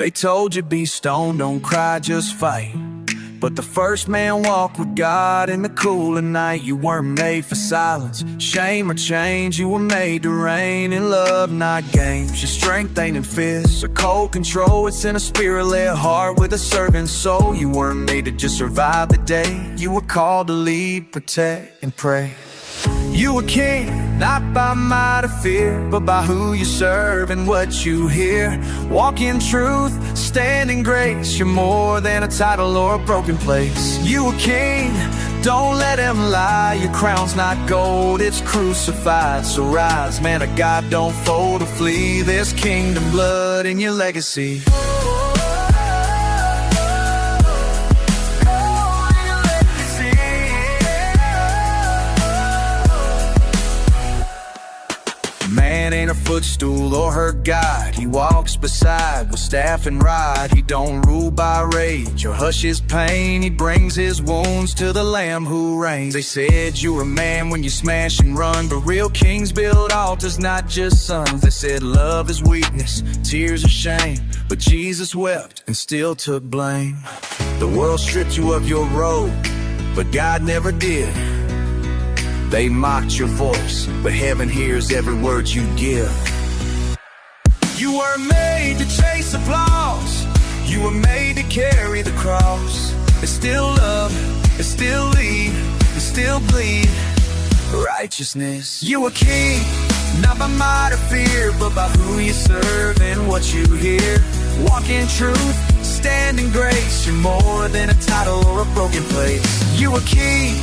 They told you be stoned, don't cry, just fight. But the first man walked with God in the cool of night. You weren't made for silence, shame or change. You were made to reign in love, not games. Your strength ain't in fists or cold control. It's in a spirit-led heart with a servant soul. You weren't made to just survive the day. You were called to lead, protect, and pray. You were king, not by might or fear, but by who you serve and what you hear. Walk in truth, stand in grace. You're more than a title or a broken place. You were king, don't let him lie. Your crown's not gold, it's crucified. So rise, man of God, don't fold or flee. There's kingdom blood in your legacy. Man ain't a footstool or her guide. He walks beside with staff and rod. He don't rule by rage or hush his pain. He brings his wounds to the Lamb who reigns. They said you were man when you smash and run, but real kings build altars, not just sons. They said love is weakness, tears are shame, but Jesus wept and still took blame. The world stripped you of your robe, but God never did. They mocked your voice, but heaven hears every word you give. You were made to chase applause. You were made to carry the cross. It's still love, it's still lead, it's still bleed righteousness. You were king, not by might or fear, but by who you serve and what you hear. Walk in truth, stand in grace. You're more than a title or a broken place. You were king,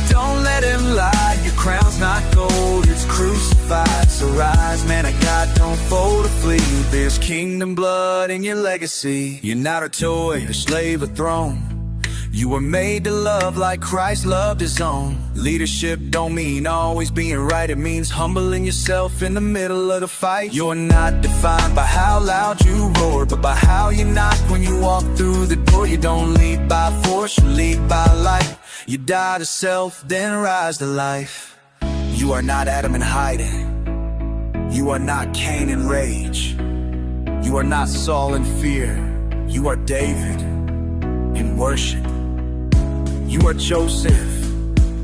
don't let him lie. Your crown's not gold, it's crucified. So rise, man of God, don't fold or flee. There's kingdom blood in your legacy. You're not a toy, a slave, a throne. You were made to love like Christ loved his own. Leadership don't mean always being right. It means humbling yourself in the middle of the fight. You're not defined by how loud you roar, but by how you knock when you walk through the door. You don't lead by force, you lead by light. You die to self, then rise to life. You are not Adam in hiding. You are not Cain in rage. You are not Saul in fear. You are David in worship. You are Joseph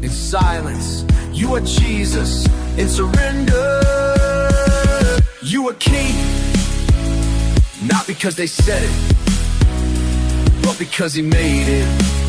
in silence. You are Jesus in surrender. You are king, not because they said it, but because he made it.